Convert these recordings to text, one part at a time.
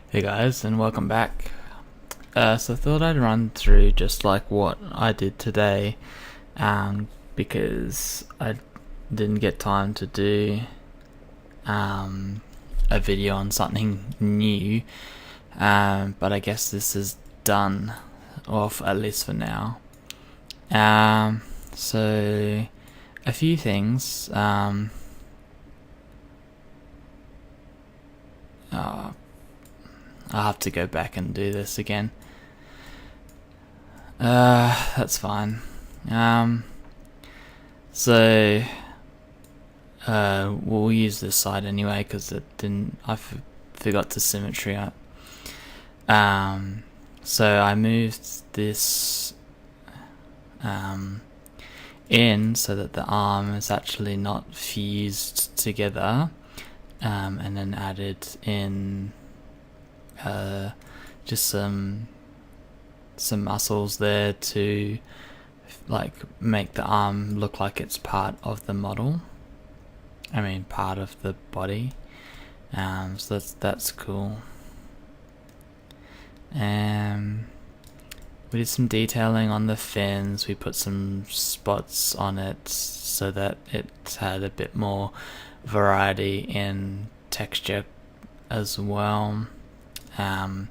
Hey guys, and welcome back. So I thought I'd run through just like what I did today, because I didn't get time to do a video on something new, but I guess this is done, off at least for now. So a few things. I'll have to go back and do this again. That's fine. So we'll use this side anyway because I forgot to symmetry up. So I moved this in so that the arm is actually not fused together, and then added in just some muscles there to like make the arm look like it's part of the model. Part of the body. So that's cool. We did some detailing on the fins. We put some spots on it so that it had a bit more variety in texture as well. I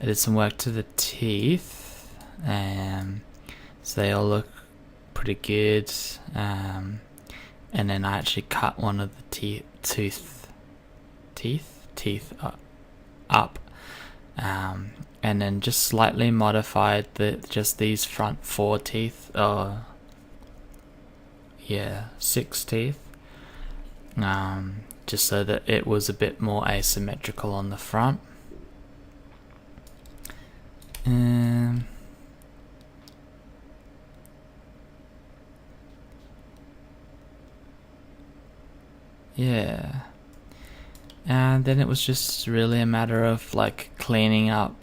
did some work to the teeth, so they all look pretty good. And then I actually cut one of the teeth up, and then just slightly modified just these front 4 teeth, 6 teeth, just so that it was a bit more asymmetrical on the front. Yeah. And then it was just really a matter of like cleaning up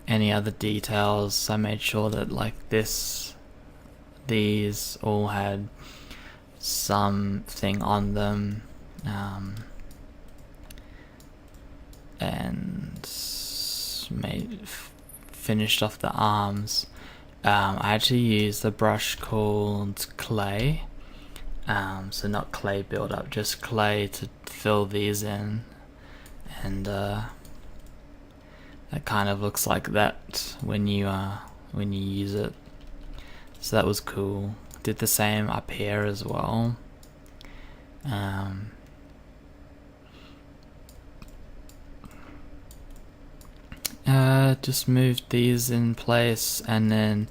any other details. I made sure that like these all had something on them, and finished off the arms. I actually used a brush called clay, so not clay build up, just clay to fill these in, and that kind of looks like that when you use it. So that was cool. Did the same up here as well. Just moved these in place and then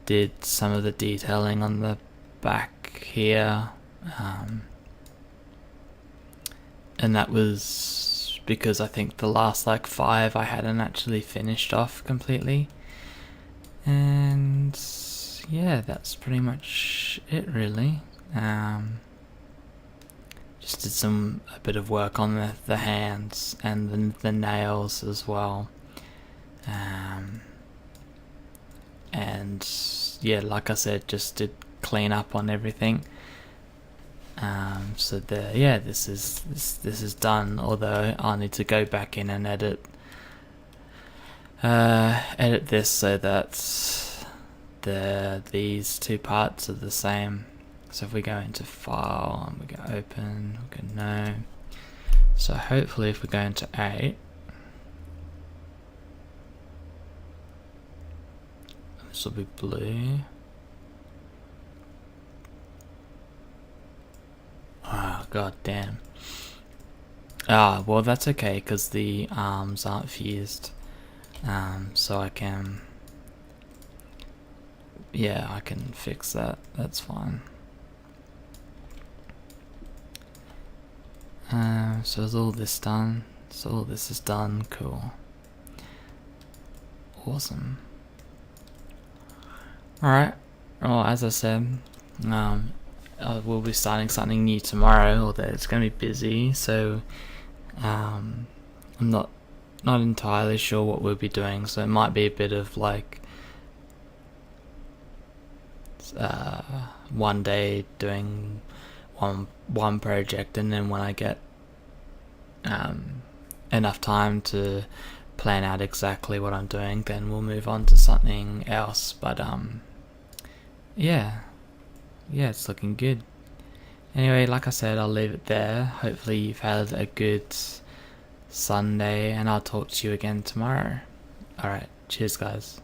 did some of the detailing on the back here, and that was because I think the last like 5 I hadn't actually finished off completely. And yeah, that's pretty much it really. Just did a bit of work on the hands and the nails as well. And yeah, like I said, just did clean up on everything. So this is done. Although I'll need to go back in and edit this so that these 2 parts are the same. So if we go into file and we go open, we go no. So hopefully if we go into 8, this will be blue. Oh, god damn. Well that's okay because the arms aren't fused. So I can fix that. That's fine. So is all this done? So all this is done. Cool. Awesome. Alright, well as I said, we'll be starting something new tomorrow, although it's going to be busy, so I'm not entirely sure what we'll be doing, so it might be a bit of like one day doing one project, and then when I get enough time to plan out exactly what I'm doing, then we'll move on to something else. But yeah, it's looking good. Anyway, like I said, I'll leave it there. Hopefully you've had a good Sunday, and I'll talk to you again tomorrow. Alright, cheers guys.